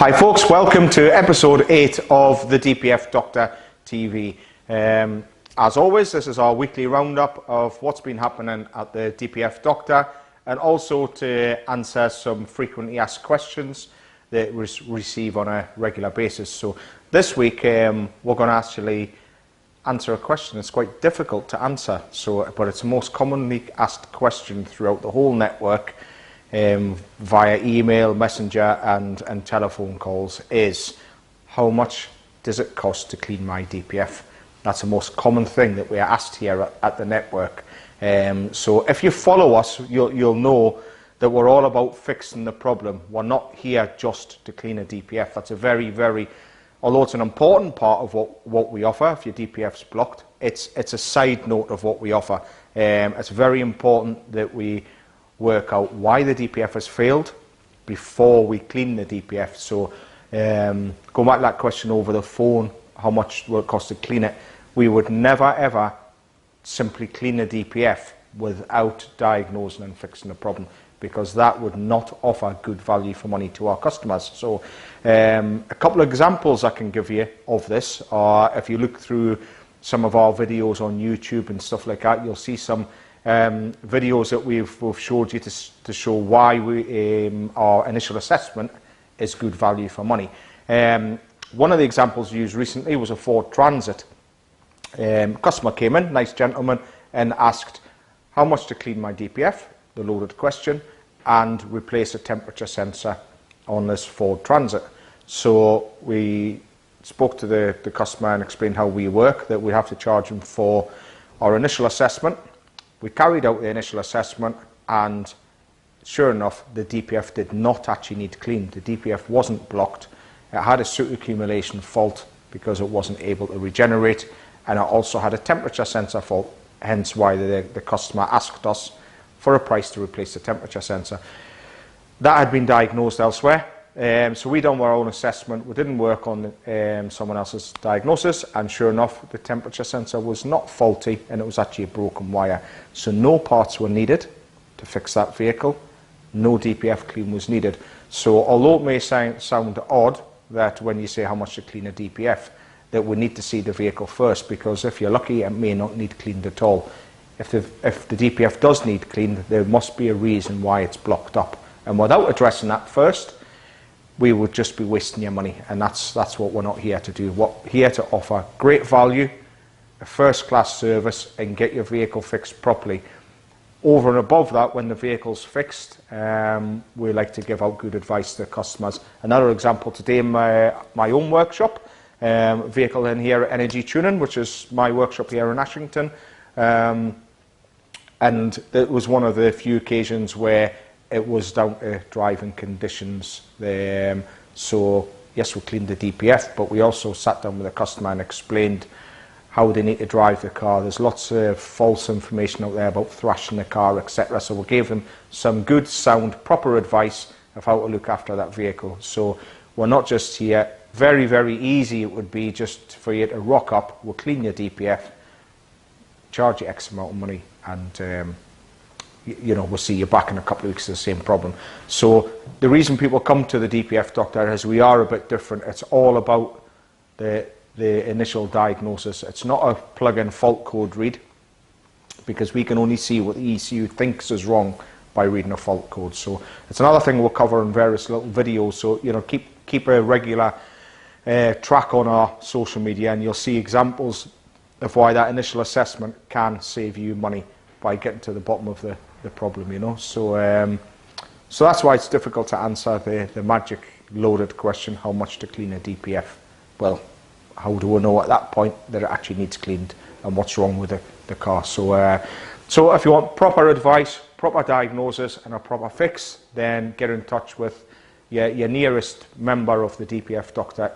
Hi folks, welcome to episode 8 of the DPF Doctor TV. As always, this is our weekly roundup of what's been happening at the DPF Doctor, and also to answer some frequently asked questions that we receive on a regular basis. So this week we're going to actually answer a question that's quite difficult to answer, but it's the most commonly asked question throughout the whole network, via email, messenger and telephone calls, is how much does it cost to clean my DPF? That's the most common thing that we are asked here at the network. So if you follow us, you'll know that we're all about fixing the problem. We're not here just to clean a DPF. That's a very, although it's an important part of what we offer. If your DPF's blocked, it's a side note of what we offer. It's very important that we work out why the DPF has failed before we clean the DPF. So going back to that question over the phone, how much will it cost to clean it? We would never ever simply clean a DPF without diagnosing and fixing the problem, because that would not offer good value for money to our customers. So a couple of examples I can give you of this are, if you look through some of our videos on YouTube and stuff like that, you'll see some videos that we've showed you to show why our initial assessment is good value for money. One of the examples used recently was a Ford Transit. Customer came in, nice gentleman, and asked how much to clean my DPF, the loaded question, and replace a temperature sensor on this Ford Transit. So we spoke to the customer and explained how we work, that we have to charge him for our initial assessment. We carried out the initial assessment, and sure enough, the DPF did not actually need cleaned. The DPF wasn't blocked. It had a soot accumulation fault because it wasn't able to regenerate, and it also had a temperature sensor fault, hence why the customer asked us for a price to replace the temperature sensor. That had been diagnosed elsewhere, so we done our own assessment. We didn't work on someone else's diagnosis, and sure enough, the temperature sensor was not faulty, and it was actually a broken wire. So no parts were needed to fix that vehicle. No DPF clean was needed. So although it may sound odd that when you say how much to clean a DPF, that we need to see the vehicle first, because if you're lucky, it may not need cleaned at all. If the DPF does need cleaned, there must be a reason why it's blocked up. And without addressing that first, we would just be wasting your money, and that's what we're not here to do. We're here to offer great value, a first-class service, and get your vehicle fixed properly. Over and above that, when the vehicle's fixed, we like to give out good advice to customers. Another example today in my own workshop, vehicle in here, Energy Tuning, which is my workshop here in Ashington, and it was one of the few occasions where it was down to driving conditions. So yes, we cleaned the DPF, but we also sat down with the customer and explained how they need to drive the car. There's lots of false information out there about thrashing the car, etc. So we gave them some good, sound, proper advice of how to look after that vehicle. So we're not just here. Very easy it would be just for you to rock up, we'll clean your DPF, charge you X amount of money, and we'll see you back in a couple of weeks with the same problem. So the reason people come to the DPF Doctor is we are a bit different. It's all about the initial diagnosis. It's not a plug-in fault code read, because we can only see what the ECU thinks is wrong by reading a fault code. So it's another thing we'll cover in various little videos. So keep a regular track on our social media, and you'll see examples of why that initial assessment can save you money by getting to the bottom of the problem, So that's why it's difficult to answer the magic loaded question, how much to clean a DPF. Well, how do we know at that point that it actually needs cleaned and what's wrong with the car? So if you want proper advice, proper diagnosis and a proper fix, then get in touch with your nearest member of the DPF Doctor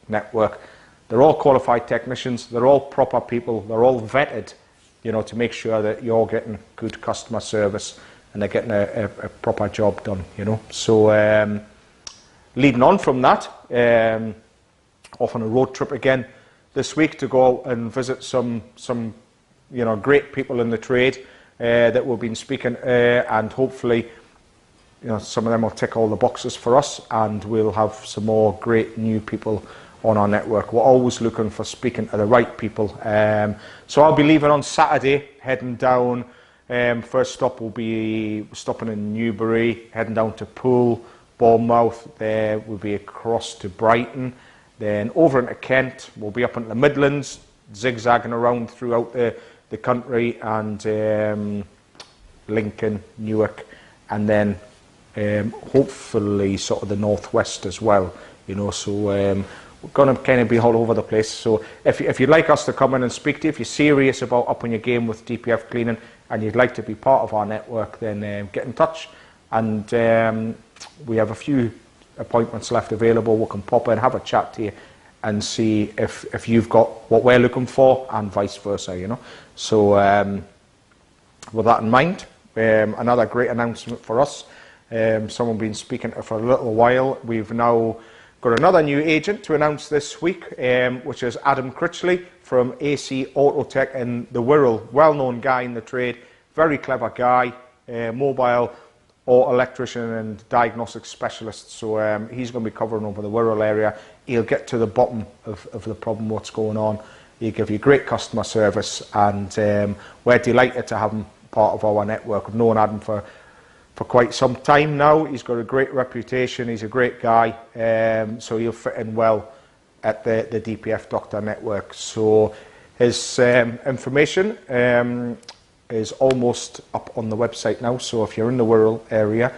network. They're all qualified technicians, they're all proper people, they're all vetted, to make sure that you're getting good customer service and they're getting a proper job done, So leading on from that, off on a road trip again this week to go out and visit some great people in the trade that we've been speaking, and hopefully you know, some of them will tick all the boxes for us, and we'll have some more great new people on our network. We're always looking for speaking to the right people. So I'll be leaving on Saturday, heading down. First stop will be stopping in Newbury, heading down to Poole, Bournemouth. There we'll be across to Brighton, then over into Kent. We'll be up into the Midlands, zigzagging around throughout the country, and Lincoln, Newark, and then hopefully sort of the northwest as well. You know, so we're going to kind of be all over the place. So if you'd like us to come in and speak to you, if you're serious about upping your game with DPF cleaning and you'd like to be part of our network, then get in touch. And we have a few appointments left available. We can pop in, have a chat to you, and see if you've got what we're looking for, and vice versa, you know. So with that in mind, another great announcement for us. Someone been speaking to for a little while. We've now got another new agent to announce this week, which is Adam Critchley from AC Auto Tech in the Wirral. Well-known guy in the trade, very clever guy, mobile auto electrician and diagnostic specialist. So he's going to be covering over the Wirral area. He'll get to the bottom of the problem, what's going on. He'll give you great customer service, and we're delighted to have him part of our network. We've known Adam for quite some time now. He's got a great reputation. He's a great guy, so he'll fit in well at the DPF Doctor network. So his information is almost up on the website now. So if you're in the Wirral area,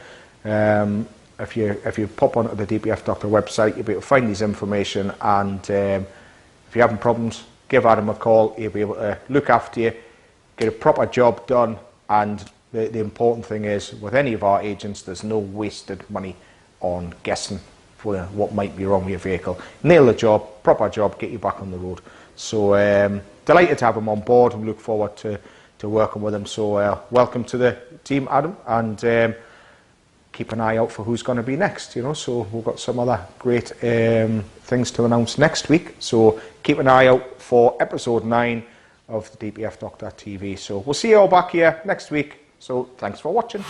if you pop onto the DPF Doctor website, you'll be able to find his information. And if you're having problems, give Adam a call. He'll be able to look after you, get a proper job done. And the important thing is, with any of our agents, there's no wasted money on guessing for what might be wrong with your vehicle. Nail the job, proper job, get you back on the road. So delighted to have him on board, and look forward to working with him. So welcome to the team, Adam, and keep an eye out for who's going to be next. You know, so we've got some other great things to announce next week. So keep an eye out for episode 9 of the DPF Doctor TV. So we'll see you all back here next week. So thanks for watching.